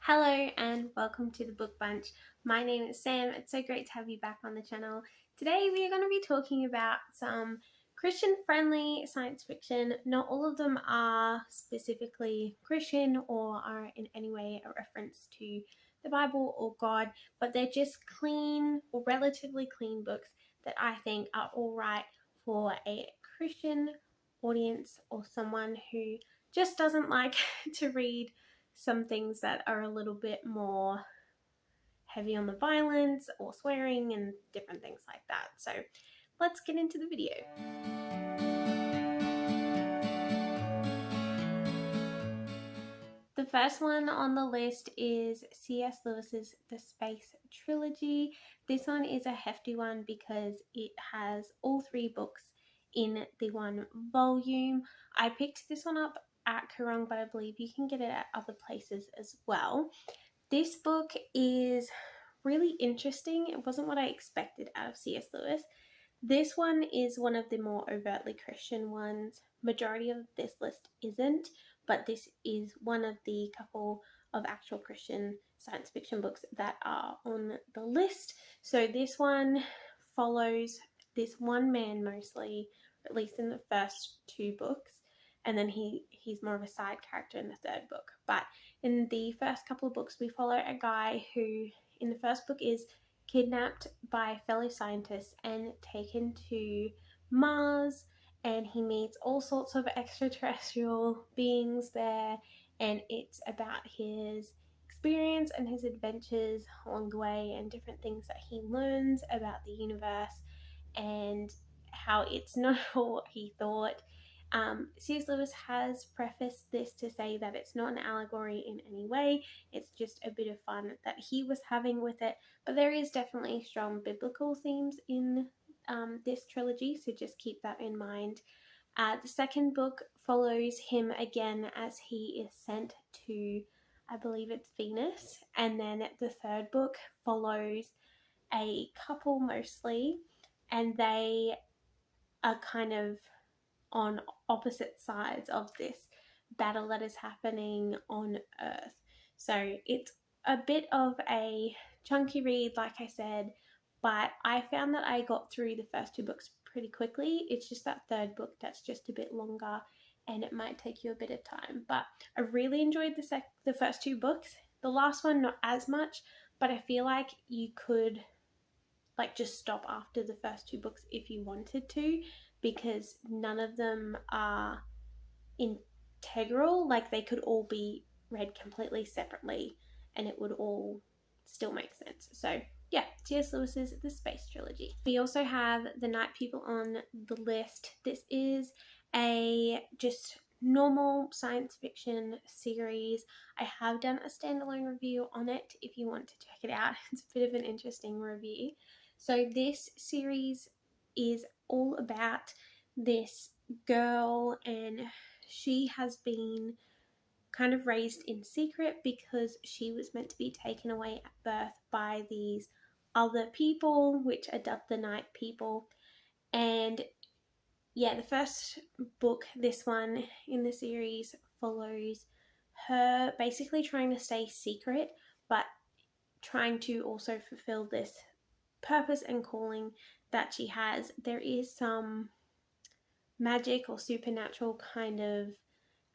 Hello and welcome to the Book Bunch. My name is Sam. It's so great to have you back on the channel. Today we are going to be talking about some Christian-friendly science fiction. Not all of them are specifically Christian or are in any way a reference to the Bible or God, but they're just clean or relatively clean books that I think are alright for a Christian audience or someone who just doesn't like to read some things that are a little bit more heavy on the violence or swearing and different things like that. So let's get into the video. The first one on the list is C.S. Lewis's The Space Trilogy. This one is a hefty one because it has all three books in the one volume. I picked this one up at Koorong, but I believe you can get it at other places as well. This book is really interesting. It wasn't what I expected out of C.S. Lewis. This one is one of the more overtly Christian ones. Majority of this list isn't, but this is one of the couple of actual Christian science fiction books that are on the list. So this one follows this one man mostly, at least in the first two books, and then he's more of a side character in the third book. But in the first couple of books, we follow a guy who, in the first book, is kidnapped by fellow scientists and taken to Mars, and he meets all sorts of extraterrestrial beings there, and it's about his experience and his adventures along the way and different things that he learns about the universe and how it's not all what he thought. C.S. Lewis has prefaced this to say that it's not an allegory in any way, it's just a bit of fun that he was having with it, but there is definitely strong biblical themes in this trilogy, so just keep that in mind. The second book follows him again as he is sent to, I believe it's Venus, and then the third book follows a couple mostly, and they are kind of on opposite sides of this battle that is happening on Earth. So it's a bit of a chunky read, like I said, but I found that I got through the first two books pretty quickly. It's just that third book that's just a bit longer and it might take you a bit of time. But I really enjoyed the first two books. The last one, not as much, but I feel like you could just stop after the first two books if you wanted to, because none of them are integral. Like, they could all be read completely separately and it would all still make sense. So yeah, C.S. Lewis's The Space Trilogy. We also have The Night People on the list. This is a just normal science fiction series. I have done a standalone review on it if you want to check it out. It's a bit of an interesting review. So this series is all about this girl, and she has been kind of raised in secret because she was meant to be taken away at birth by these other people, which are dubbed the Night People. And yeah, the first book, this one in the series, follows her basically trying to stay secret, but trying to also fulfill this purpose and calling that she has. There is some magic or supernatural kind of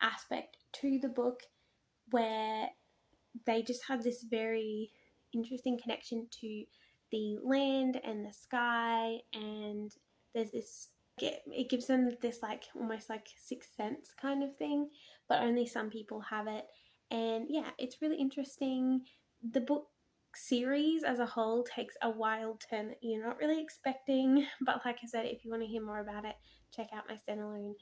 aspect to the book where they just have this very interesting connection to the land and the sky, and there's this, it gives them this almost like sixth sense kind of thing, but only some people have it. And yeah, it's really interesting. The book series as a whole takes a wild turn that you're not really expecting, but like I said, if you want to hear more about it, check out my standalone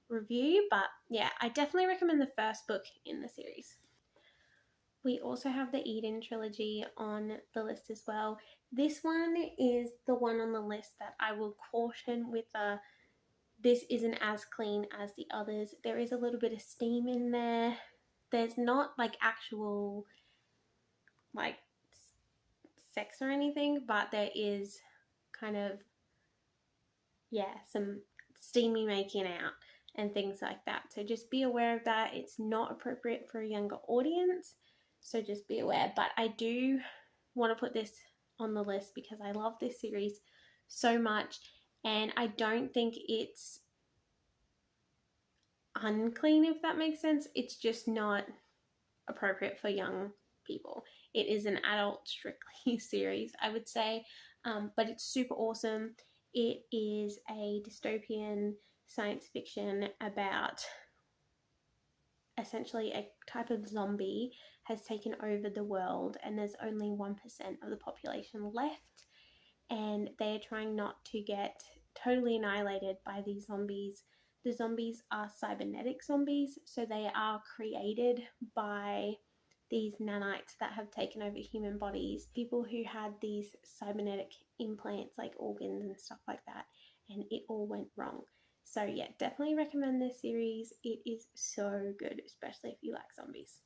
review. But yeah, I definitely recommend the first book in the series. We also have the Eden trilogy on the list as well. This one is the one on the list that I will caution with this isn't as clean as the others. There is a little bit of steam in there. There's not actual sex or anything, but there is kind of, yeah, some steamy making out and things like that. So just be aware of that. It's not appropriate for a younger audience. so just be aware. But I do want to put this on the list because I love this series so much, and I don't think it's unclean, if that makes sense. It's just not appropriate for young people. It is an adult strictly series, I would say, but it's super awesome. It is a dystopian science fiction about essentially a type of zombie has taken over the world, and there's only 1% of the population left, and they're trying not to get totally annihilated by these zombies. The zombies are cybernetic zombies, so they are created by these nanites that have taken over human bodies. People who had these cybernetic implants, like organs and stuff like that, and it all went wrong. So yeah, definitely recommend this series. It is so good, especially if you like zombies.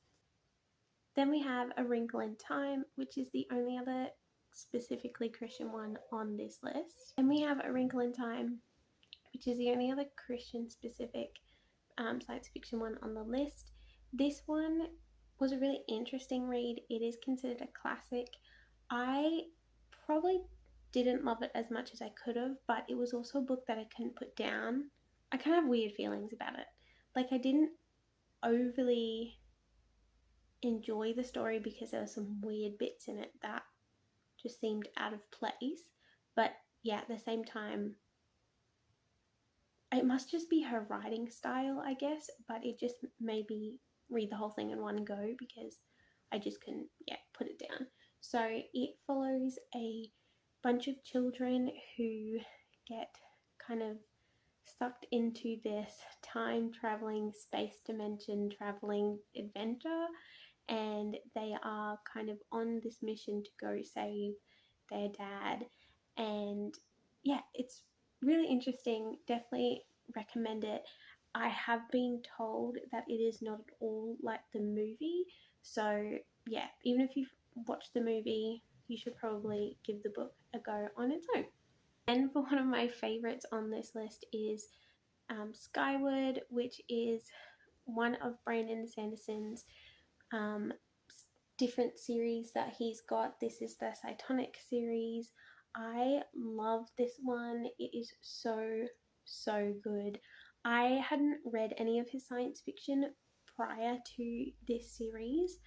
Then we have A Wrinkle in Time, which is the only other specifically Christian one on this list. And we have A Wrinkle in Time, which is the only other Christian specific science fiction one on the list. This one was a really interesting read. It is considered a classic. I probably didn't love it as much as I could have, but it was also a book that I couldn't put down. I kind of have weird feelings about it. Like, I didn't overly enjoy the story because there were some weird bits in it that just seemed out of place. But yeah, at the same time, it must just be her writing style, I guess, but it just made me read the whole thing in one go because I just couldn't, put it down. So it follows a bunch of children who get kind of sucked into this time traveling, space dimension traveling adventure, and they are kind of on this mission to go save their dad. And yeah, it's really interesting. Definitely recommend it. I have been told that it is not at all like the movie. So yeah, even if you've watched the movie, you should probably give the book a go on its own. And for one of my favorites on this list is Skyward, which is one of Brandon Sanderson's um, different series that he's got. This is the Cytonic series. I love this one. It is so, so good. I hadn't read any of his science fiction prior to this series.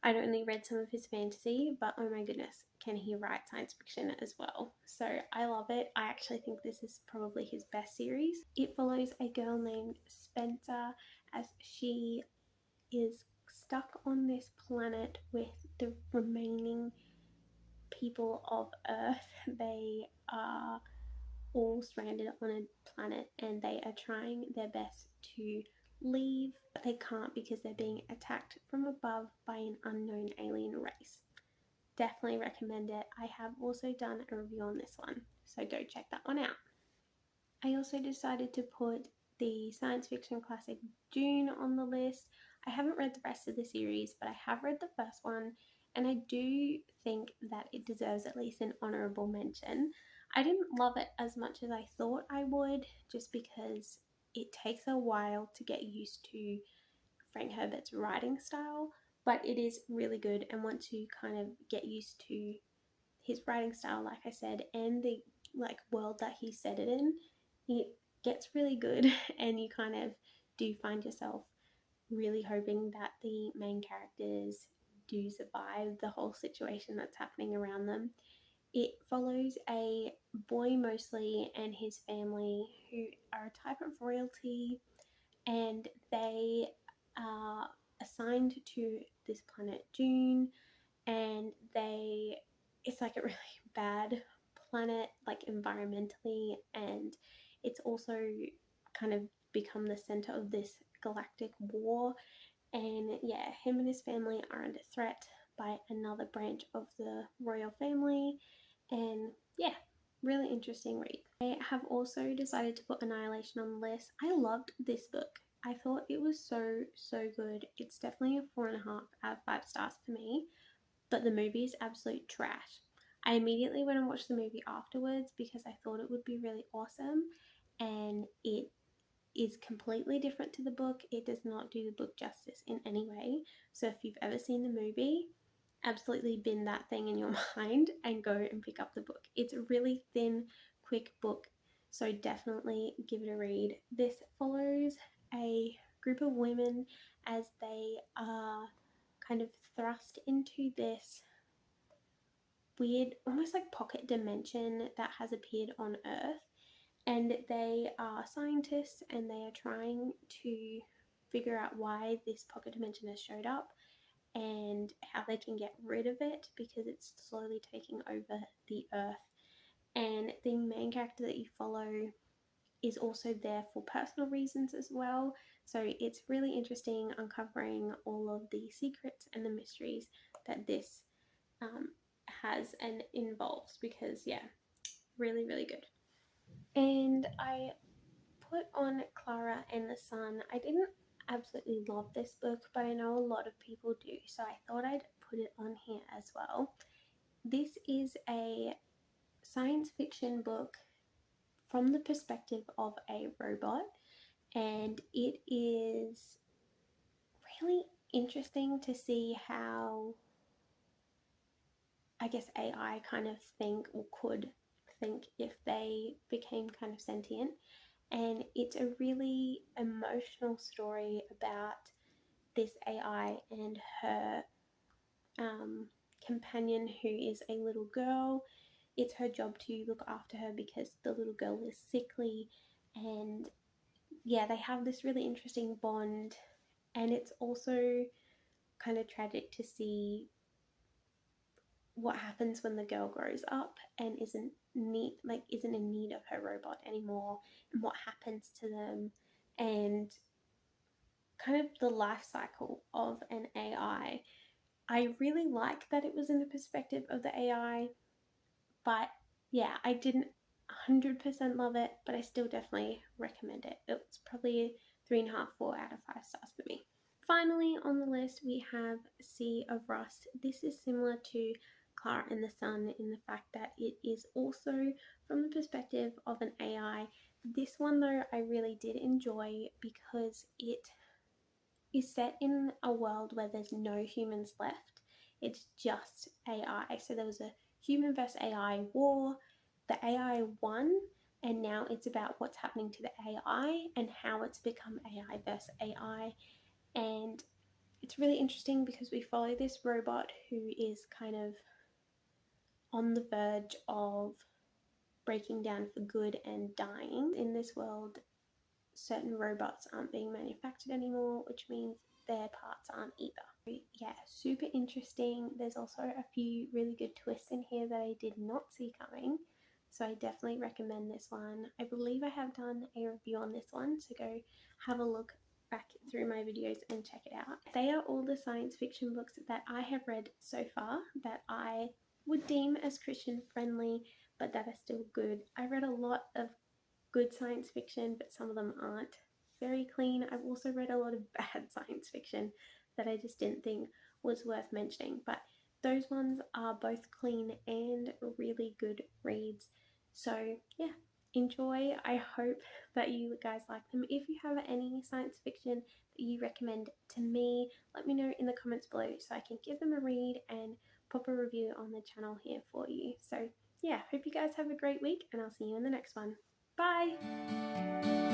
I'd only read some of his fantasy, but oh my goodness, can he write science fiction as well? So I love it. I actually think this is probably his best series. It follows a girl named Spencer as she is stuck on this planet with the remaining people of Earth. They are all stranded on a planet and they are trying their best to leave, but they can't because they're being attacked from above by an unknown alien race. Definitely recommend it. I have also done a review on this one, so go check that one out. I also decided to put the science fiction classic Dune on the list. I haven't read the rest of the series, but I have read the first one, and I do think that it deserves at least an honourable mention. I didn't love it as much as I thought I would, just because it takes a while to get used to Frank Herbert's writing style, but it is really good, and once you kind of get used to his writing style, like I said, and the world that he set it in, it gets really good and you kind of do find yourself really hoping that the main characters do survive the whole situation that's happening around them. It follows a boy mostly and his family who are a type of royalty, and they are assigned to this planet Dune, and it's like a really bad planet, like environmentally, and it's also kind of become the center of this galactic war. And yeah, him and his family are under threat by another branch of the royal family, and yeah, really interesting read. I have also decided to put Annihilation on the list. I loved this book. I thought it was so, so good. It's definitely a 4.5 out of 5 stars for me, but the movie is absolute trash. I immediately went and watched the movie afterwards because I thought it would be really awesome, and it is completely different to the book. It does not do the book justice in any way. So if you've ever seen the movie, absolutely bin that thing in your mind and go and pick up the book. It's a really thin, quick book, so definitely give it a read. This follows a group of women as they are kind of thrust into this weird, almost like pocket dimension that has appeared on Earth. And they are scientists and they are trying to figure out why this pocket dimension has showed up and how they can get rid of it because it's slowly taking over the Earth. And the main character that you follow is also there for personal reasons as well. So it's really interesting uncovering all of the secrets and the mysteries that this has and involves because, yeah, really, really good. And I put on Clara and the Sun. I didn't absolutely love this book, but I know a lot of people do, so I thought I'd put it on here as well. This is a science fiction book from the perspective of a robot, and it is really interesting to see how, I guess, AI kind of think or could think if they became kind of sentient. And it's a really emotional story about this AI and her companion, who is a little girl. It's her job to look after her because the little girl is sickly, and yeah, they have this really interesting bond. And it's also kind of tragic to see what happens when the girl grows up and isn't in need of her robot anymore, and what happens to them, and kind of the life cycle of an AI. I really like that it was in the perspective of the AI, but yeah, I didn't 100% love it, but I still definitely recommend it. It's probably 3.5, 4 out of 5 stars for me. Finally on the list we have Sea of Rust. This is similar to Clara and the Sun in the fact that it is also from the perspective of an AI. This one though I really did enjoy because it is set in a world where there's no humans left. It's just AI. So there was a human versus AI war. The AI won, and now it's about what's happening to the AI and how it's become AI versus AI. And it's really interesting because we follow this robot who is kind of on the verge of breaking down for good and dying. In this world, certain robots aren't being manufactured anymore, which means their parts aren't either. Yeah, super interesting. There's also a few really good twists in here that I did not see coming, so I definitely recommend this one. I believe I have done a review on this one, so go have a look back through my videos and check it out. They are all the science fiction books that I have read so far that I would deem as Christian friendly, but that are still good. I read a lot of good science fiction, but some of them aren't very clean. I've also read a lot of bad science fiction that I just didn't think was worth mentioning, but those ones are both clean and really good reads. So yeah, enjoy. I hope that you guys like them. If you have any science fiction that you recommend to me, let me know in the comments below so I can give them a read and pop a review on the channel here for you. So yeah, hope you guys have a great week, and I'll see you in the next one. Bye!